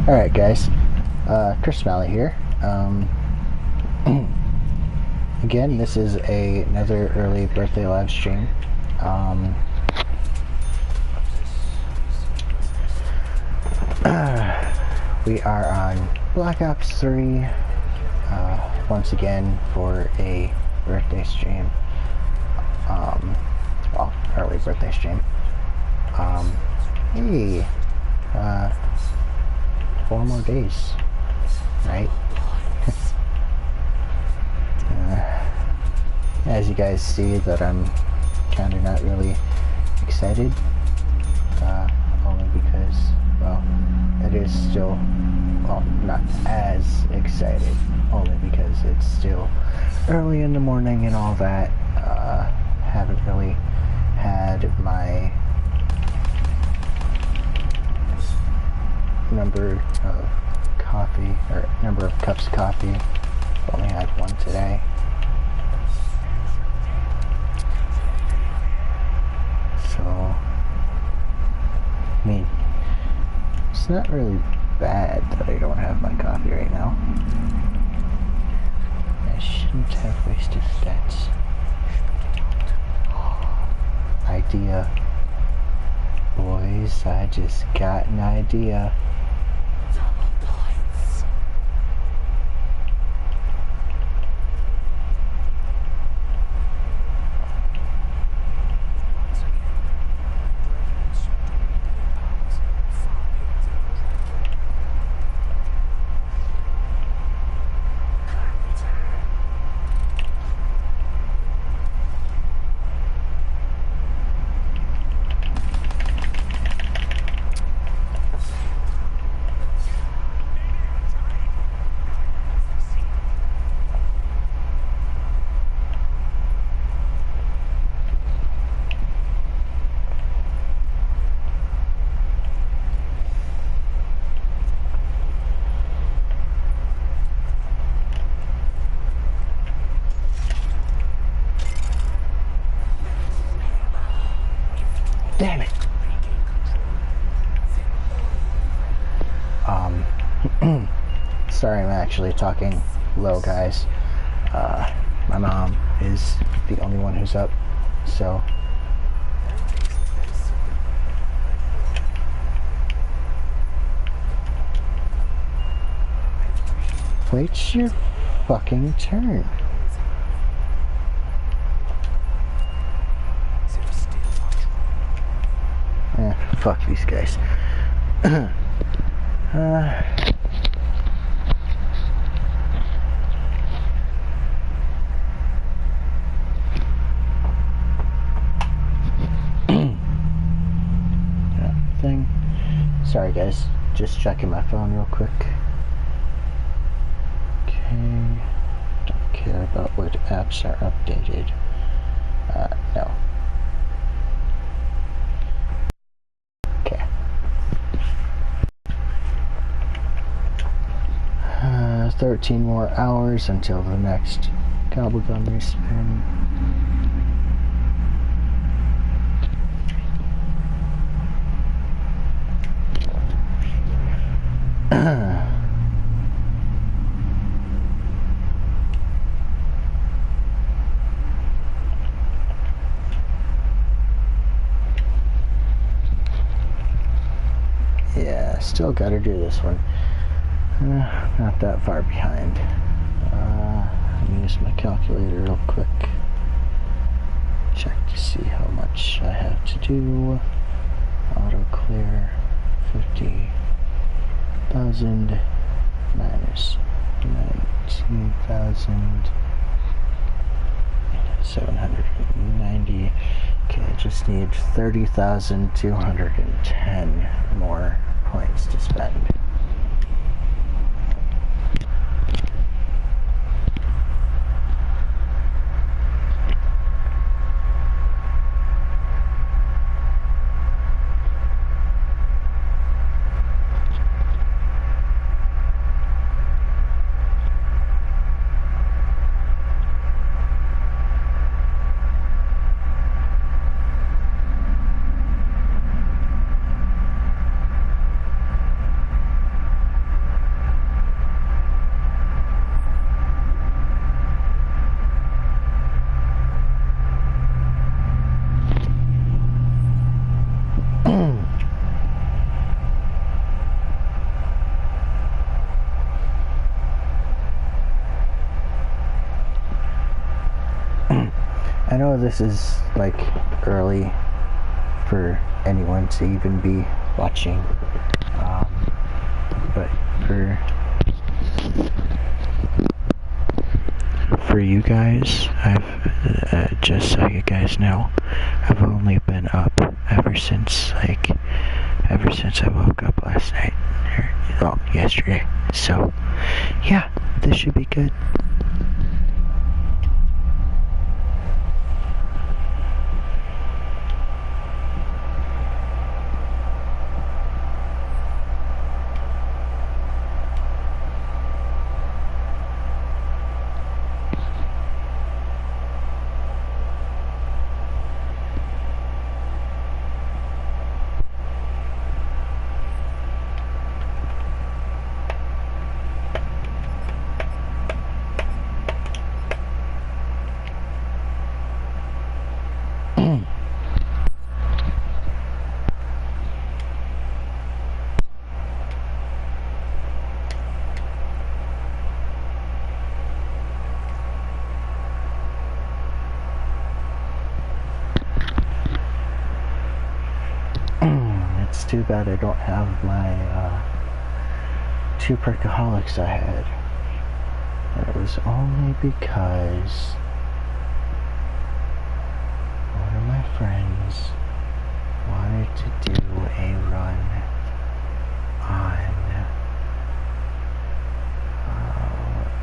Alright guys, Chris Smalley here. Again, this is another early birthday live stream. We are on Black Ops 3 once again for a birthday stream. Well, early birthday stream. Hey, 4 more days, right? As you guys see that I'm kind of not really excited, only because, well, it is still, well, not as excited, only because it's still early in the morning and all that. Haven't really had my number of coffee, or number of cups of coffee. Only had one today. So, I mean, it's not really bad that I don't have my coffee right now. I shouldn't have wasted that idea. Boys, I just got an idea. Damn it! Sorry, I'm actually talking low, guys. My mom is the only one who's up, so. Wait your fucking turn. Fuck these guys. Thing. Sorry guys, just checking my phone real quick. Okay. Don't care about what apps are updated. No. 13 more hours until the next Gobblegum respin. Yeah, still gotta do this one. Not that far behind. Let me use my calculator real quick. Check to see how much I have to do. Auto clear 50,000 minus 19,790. Okay, I just need 30,210 more points to spend. know this is like early for anyone to even be watching, but for you guys, I've just so you guys know, I've only been up ever since I woke up last night, well, yesterday. So yeah, this should be good. It's too bad I don't have my 2 perkaholics I had. And it was only because one of my friends wanted to do a run on what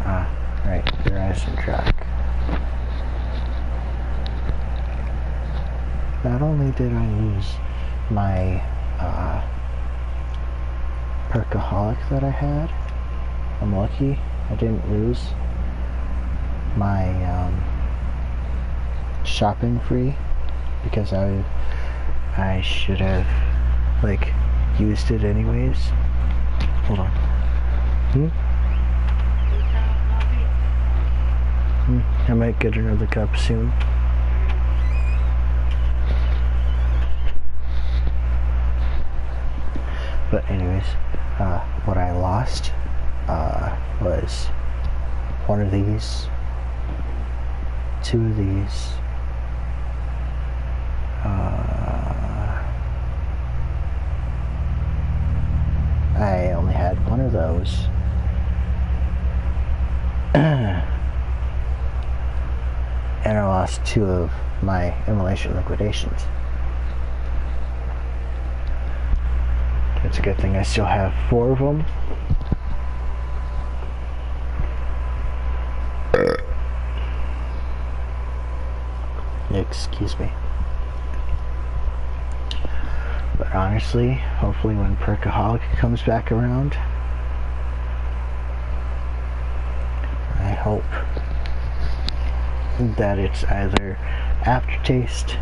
map? Right, Horizon Track. Not only did I lose my perkaholic that I had, I'm lucky I didn't lose my shopping free, because I should have like used it anyways. Hold on. I might get another cup soon. But anyways, what I lost was one of these, 2 of these, I only had 1 of those, and I lost 2 of my immolation liquidations. It's a good thing I still have 4 of them. Excuse me. But honestly, hopefully when Perkaholic comes back around, I hope that it's either Aftertaste,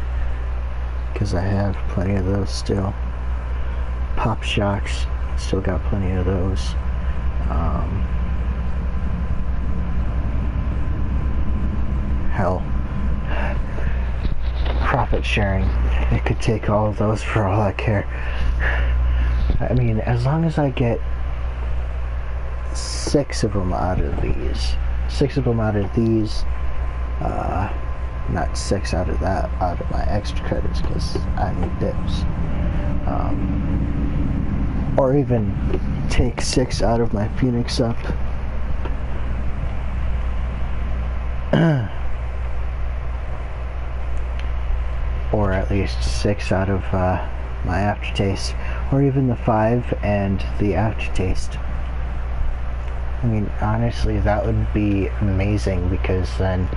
because I have plenty of those still. Pop Shocks, still got plenty of those. Hell, profit sharing, it could take all of those for all I care. I mean, as long as I get 6 of them out of these, 6 of them out of these, not 6 out of that, out of my extra credits, because I need dips. Or even take 6 out of my Phoenix up. Or at least 6 out of my Aftertaste. Or even the 5 and the Aftertaste. I mean, honestly, that would be amazing, because then,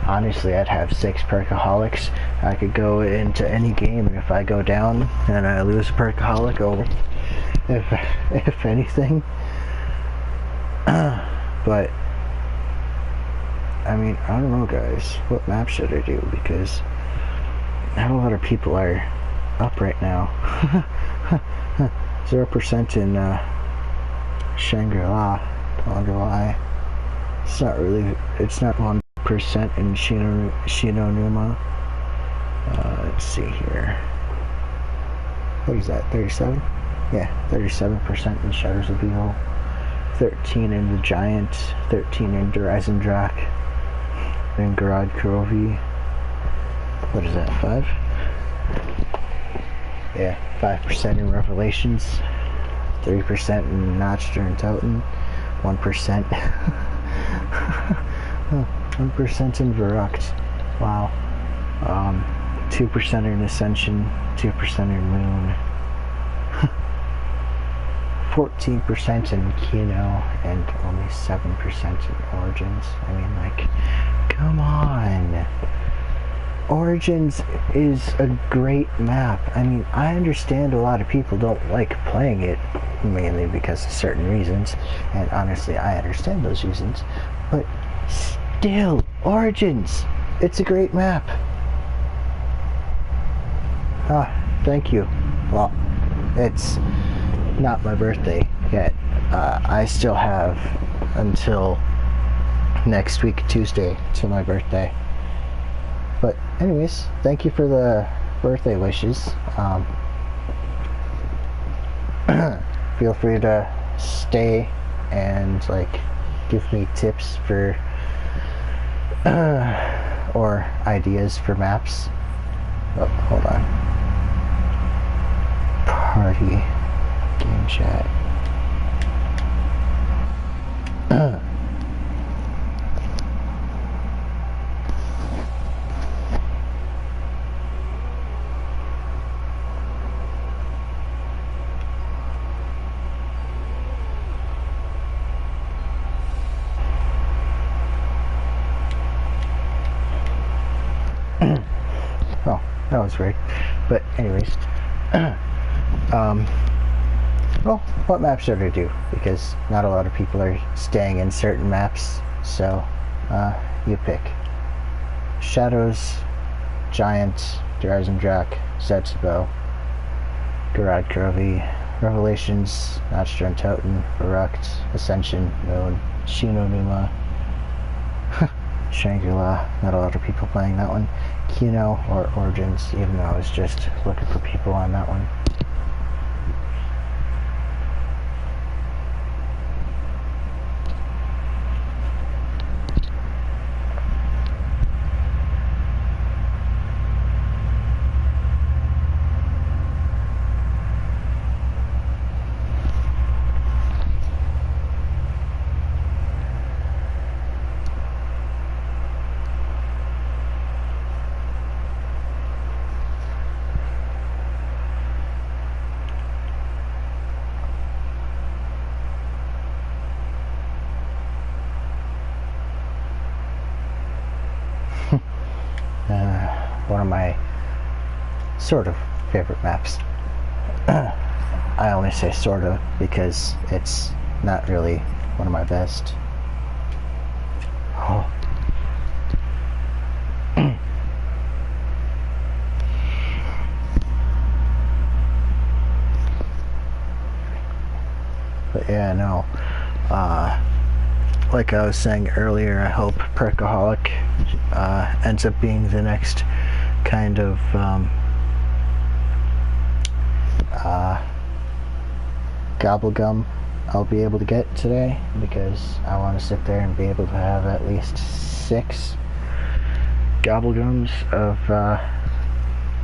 honestly, I'd have 6 perkaholics. I could go into any game, and if I go down and I lose a perkaholic, over, if anything. But, I mean, I don't know, guys. What map should I do? Because not a lot of people are up right now. 0% in Shangri-La. I wonder why. It's not 1% in Shinonuma. Let's see here. What is that, 37? Yeah, 37% in Shadows of Evil. 13 in the Giant. 13 in Horizon Track. in Garage Crovey. What is that, 5? Yeah, 5% in Revelations, 3% in Notchster and Towton, 1%. 1% in Verrucht. Wow. 2% in Ascension, 2% in Moon, 14% in Kino, and only 7% in Origins. I mean, like, come on. Origins is a great map. I mean, I understand a lot of people don't like playing it, mainly because of certain reasons, and honestly, I understand those reasons, but still, Origins, it's a great map. Ah, thank you. Well, it's not my birthday yet. I still have until next week, Tuesday, till my birthday. But anyways, thank you for the birthday wishes. Feel free to stay and like give me tips for or ideas for maps. Oh, hold on. Party game chat. Oh, that was weird. But anyways, well, what maps should I do? Because not a lot of people are staying in certain maps, so you pick. Shadows, Giant, Horizon Drac, Zetsubo, Garad Crovey, Revelations, Notchster and Towton, Verrucht, Ascension, Moon, Shinonuma, Shangri-La, not a lot of people playing that one. Kino or Origins, even though I was just looking for people on that one. One of my sort of favorite maps. I only say sort of because it's not really one of my best. Oh. But yeah, no. Like I was saying earlier, I hope Perkaholic ends up being the next kind of gobblegum I'll be able to get today, because I want to sit there and be able to have at least 6 gobblegums of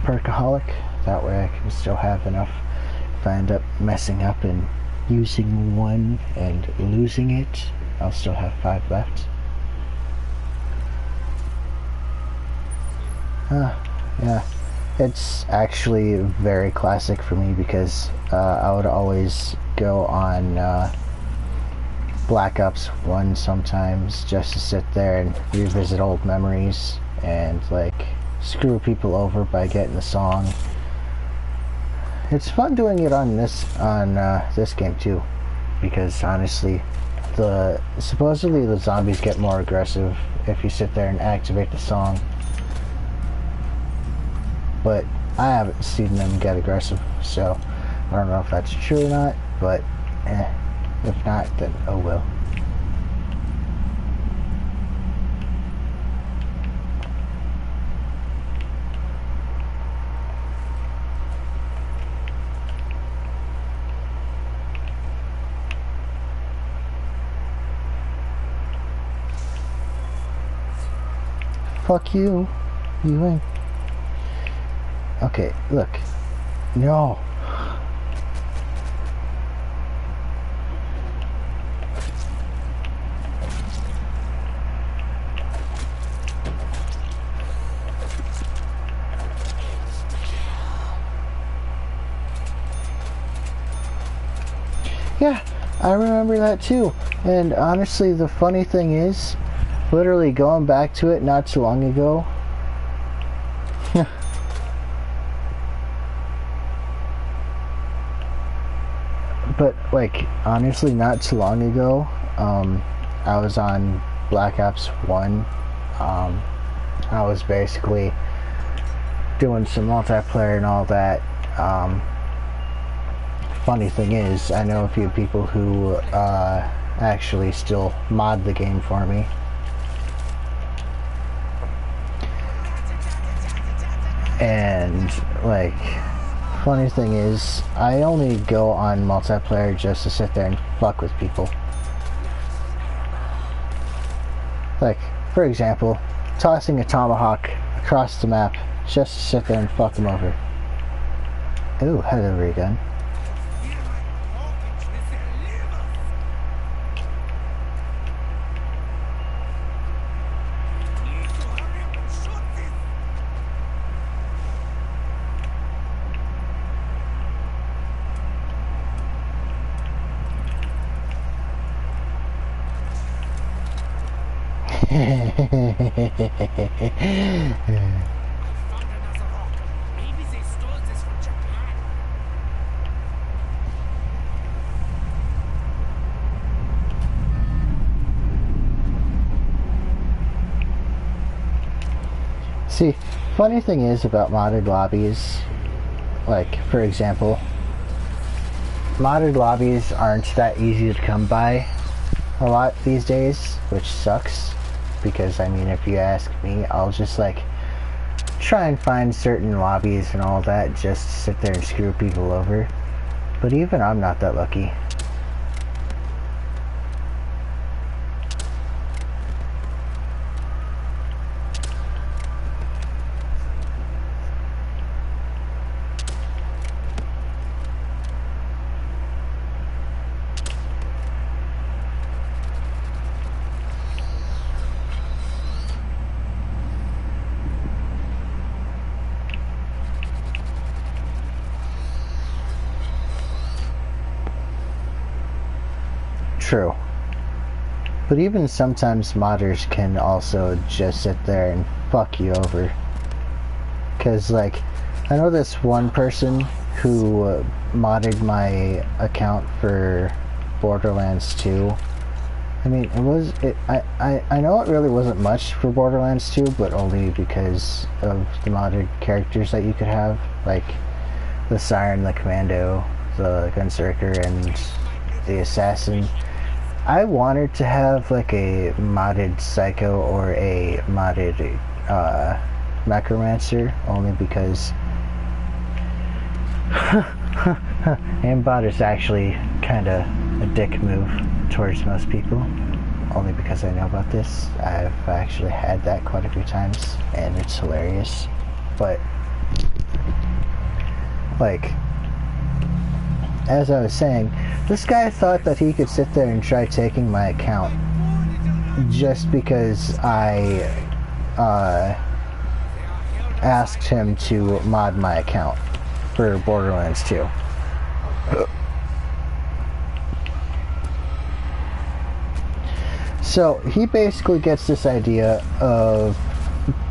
Perkaholic. That way I can still have enough if I end up messing up and using one and losing it. I'll still have 5 left. Yeah, it's actually very classic for me because I would always go on Black Ops 1 sometimes just to sit there and revisit old memories and like screw people over by getting the song. It's fun doing it on this game too, because honestly, supposedly the zombies get more aggressive if you sit there and activate the song. But I haven't seen them get aggressive, so I don't know if that's true or not, but if not, then oh well. Fuck you. You ain't. Okay, look. No. Yeah, I remember that too. And honestly, the funny thing is, literally going back to it not too long ago. But like, honestly, not too long ago, I was on Black Ops 1. I was basically doing some multiplayer and all that. Funny thing is, I know a few people who actually still mod the game for me. And like, funny thing is, I only go on multiplayer just to sit there and fuck with people. Like, for example, tossing a tomahawk across the map just to sit there and fuck them over. Ooh, hello, ray gun. See, funny thing is about modded lobbies, like, for example, modded lobbies aren't that easy to come by a lot these days, which sucks, because, I mean, if you ask me, I'll just, like, try and find certain lobbies and all that just to sit there and screw people over, but even I'm not that lucky. True. But even sometimes modders can also just sit there and fuck you over. Cause like, I know this one person who modded my account for Borderlands 2. I mean, I know it really wasn't much for Borderlands 2, but only because of the modded characters that you could have, like the Siren, the Commando, the Gunzerker, and the Assassin. I wanted to have like a modded Psycho or a modded Necromancer, only because aimbot is actually kind of a dick move towards most people, only because I know about this. I've actually had that quite a few times and it's hilarious. But like, as I was saying, this guy thought that he could sit there and try taking my account just because I asked him to mod my account for Borderlands 2. So he basically gets this idea of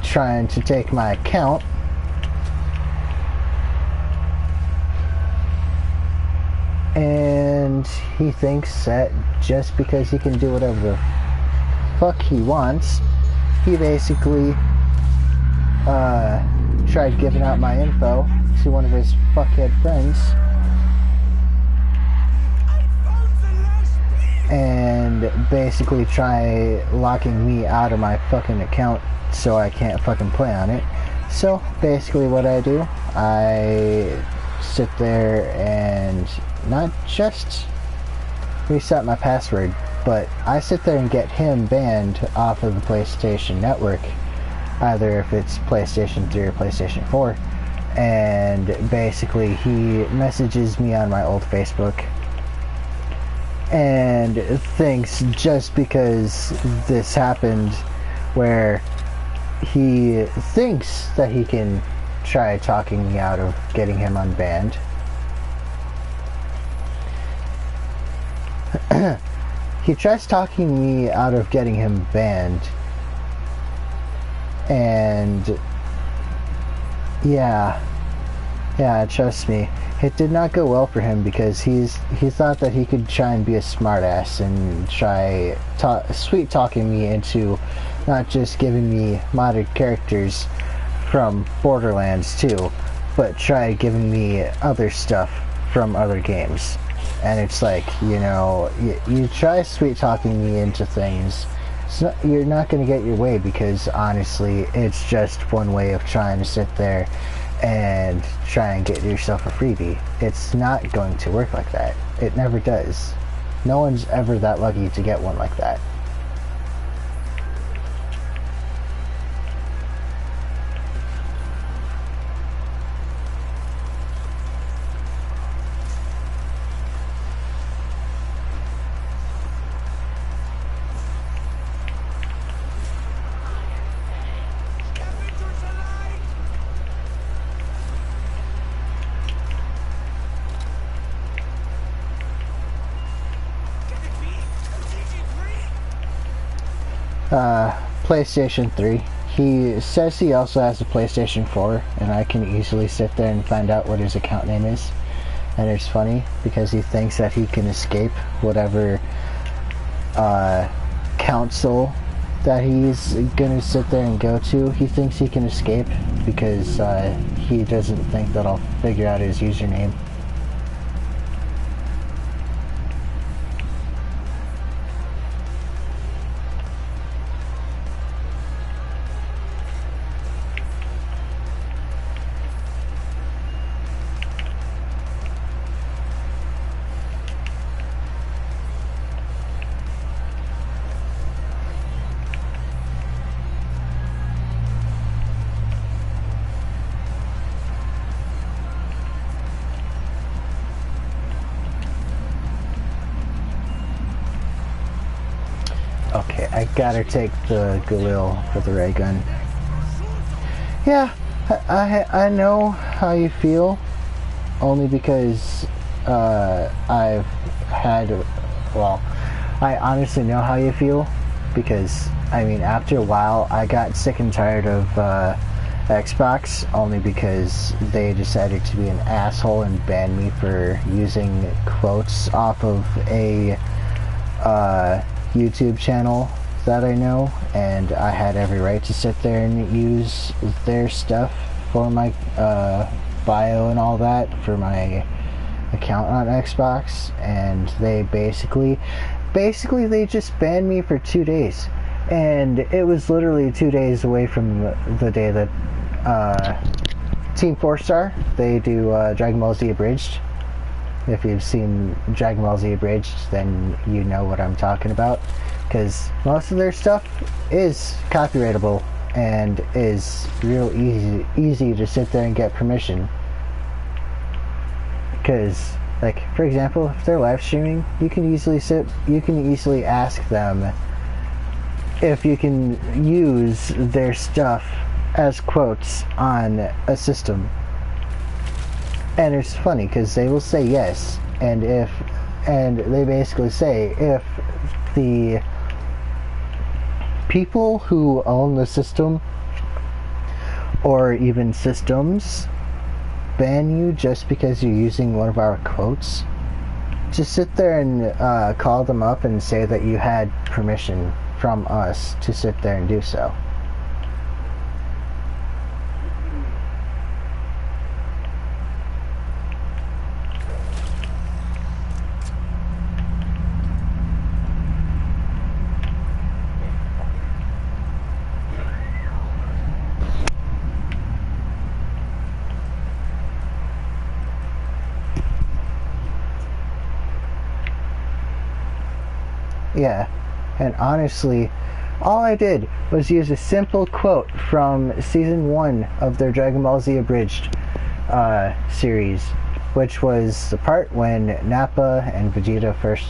trying to take my account and he thinks that just because he can do whatever the fuck he wants, he basically tried giving out my info to one of his fuckhead friends and basically try locking me out of my fucking account so I can't fucking play on it. So basically what I do, I sit there and not just reset my password, but I sit there and get him banned off of the PlayStation Network either if it's PlayStation 3 or PlayStation 4. And basically he messages me on my old Facebook and thinks just because this happened where he thinks that he can try talking me out of getting him unbanned. He tries talking me out of getting him banned, and yeah, trust me, it did not go well for him because he thought that he could try and be a smartass and try sweet talking me into not just giving me modded characters from Borderlands 2, but try giving me other stuff from other games. And it's like, you know, you try sweet talking me into things, you're not going to get your way, because honestly it's just one way of trying to sit there and try and get yourself a freebie. It's not going to work like that. It never does. No one's ever that lucky to get one like that. PlayStation 3. He says he also has a PlayStation 4, and I can easily sit there and find out what his account name is. And it's funny because he thinks that he can escape whatever council that he's gonna sit there and go to. He thinks he can escape because he doesn't think that I'll figure out his username. Okay, I gotta take the Galil for the ray gun. Yeah, I know how you feel, only because I've had, well, I honestly know how you feel, because, I mean, after a while, I got sick and tired of Xbox, only because they decided to be an asshole and ban me for using quotes off of a YouTube channel that I know, and I had every right to sit there and use their stuff for my bio and all that for my account on Xbox. And they basically they just banned me for 2 days, and it was literally 2 days away from the day that Team 4-Star, they do Dragon Ball Z Abridged. If you've seen Dragon Ball Z Abridged, then you know what I'm talking about, because most of their stuff is copyrightable and is real easy to sit there and get permission. Because, like, for example, if they're live streaming, you can easily ask them if you can use their stuff as quotes on a system. And it's funny because they will say yes, and they basically say if the people who own the system or even systems ban you just because you're using one of our quotes, just sit there and call them up and say that you had permission from us to sit there and do so. Yeah, and honestly, All I did was use a simple quote from Season 1 of their Dragon Ball Z Abridged series, which was the part when Nappa and Vegeta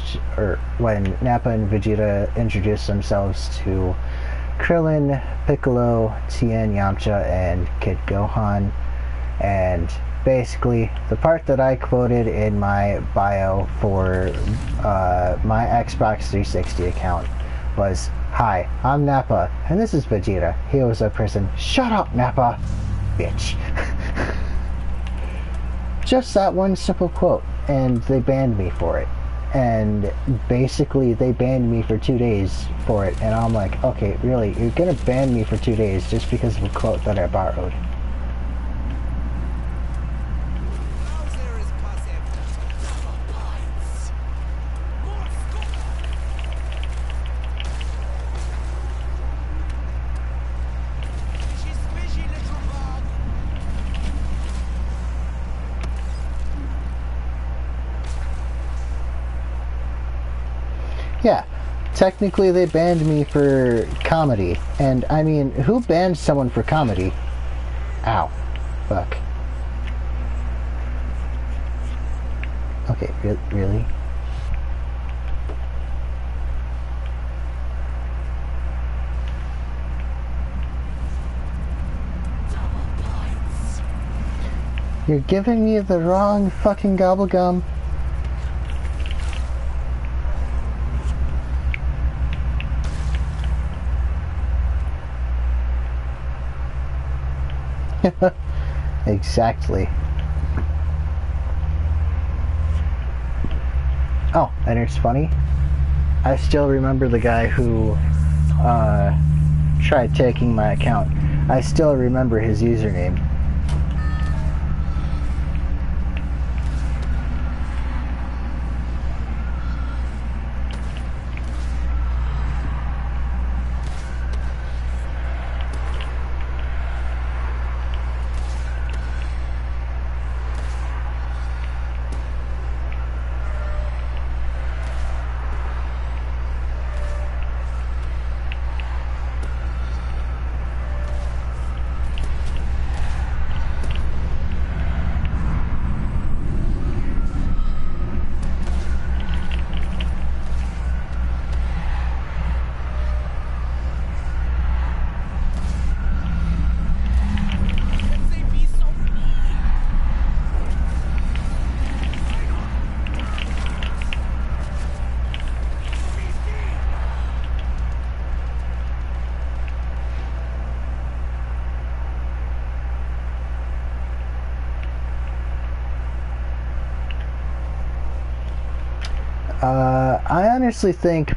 introduced themselves to Krillin, Piccolo, Tien, Yamcha, and Kid Gohan. And basically, the part that I quoted in my bio for my Xbox 360 account was, "Hi, I'm Nappa, and this is Vegeta. He was a person." Shut up, Nappa, bitch. Just that one simple quote, and they banned me for it. And basically, they banned me for 2 days for it, and I'm like, okay, really, you're gonna ban me for 2 days just because of a quote that I borrowed? Yeah, technically they banned me for comedy, and I mean, who bans someone for comedy? Ow. Fuck. Okay, really? You're giving me the wrong fucking gobblegum. Exactly. Oh, and it's funny, I still remember the guy who tried taking my account. I still remember his username. I honestly think,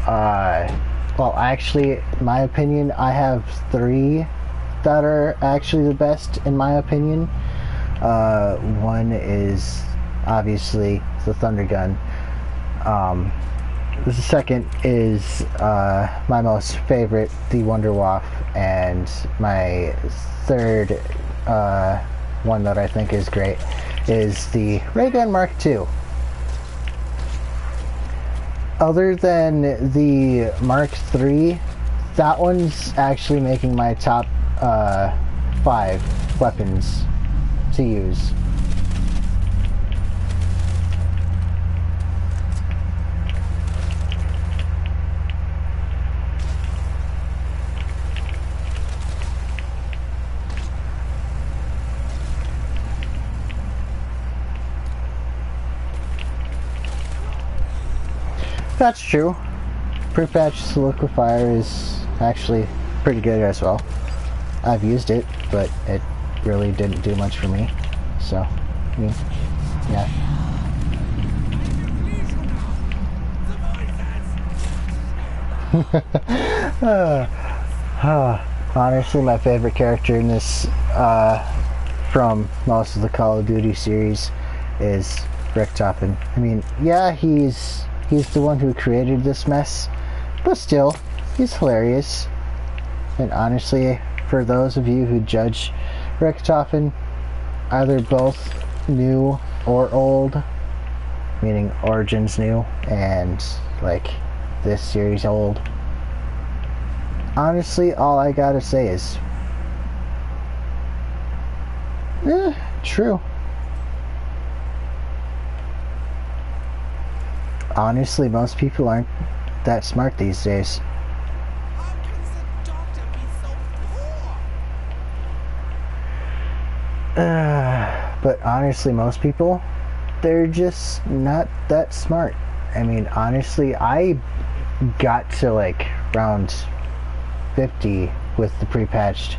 well, actually, my opinion, I have 3 that are actually the best, in my opinion. One is, obviously, the Thunder Gun. The second is, my most favorite, the Wonder Waff, and my third, one that I think is great, is the Ray Gun Mark II. Other than the Mark III, that one's actually making my top 5 weapons to use. That's true. Pre-patch Solidifier is actually pretty good as well. I've used it, but it really didn't do much for me. So, I mean, yeah. Honestly, my favorite character in this, from most of the Call of Duty series, is Richtofen. I mean, yeah, he's the one who created this mess, but still, he's hilarious. And honestly, for those of you who judge Richtofen, either both new or old, meaning Origins new and like this series old, honestly, all I gotta say is, true. Honestly, most people aren't that smart these days. How can the doctor be so poor? But honestly, most people, they're just not that smart. I mean, honestly, I got to like round 50 with the pre-patched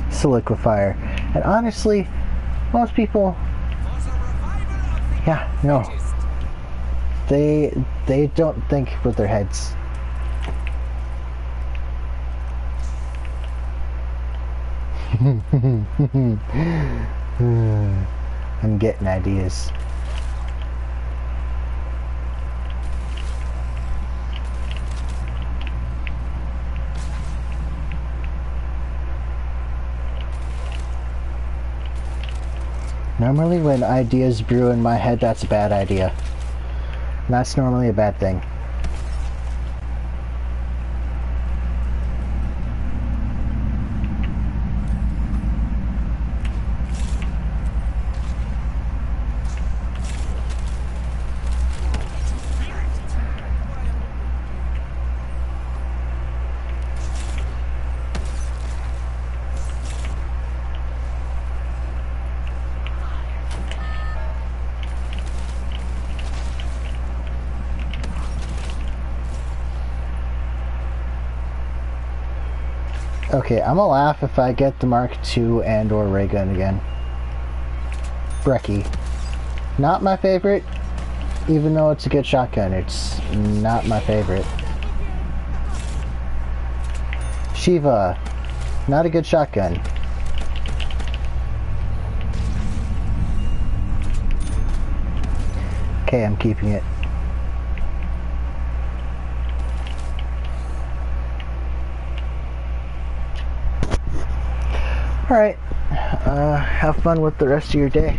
solidifier, and honestly, most people, yeah, no, they don't think with their heads. I'm getting ideas. Normally when ideas brew in my head, that's a bad idea. And that's normally a bad thing. Okay, I'm gonna laugh if I get the Mark II and or ray gun again. Breckie. Not my favorite, even though it's a good shotgun, it's not my favorite. Shiva. Not a good shotgun. Okay, I'm keeping it. Alright, have fun with the rest of your day.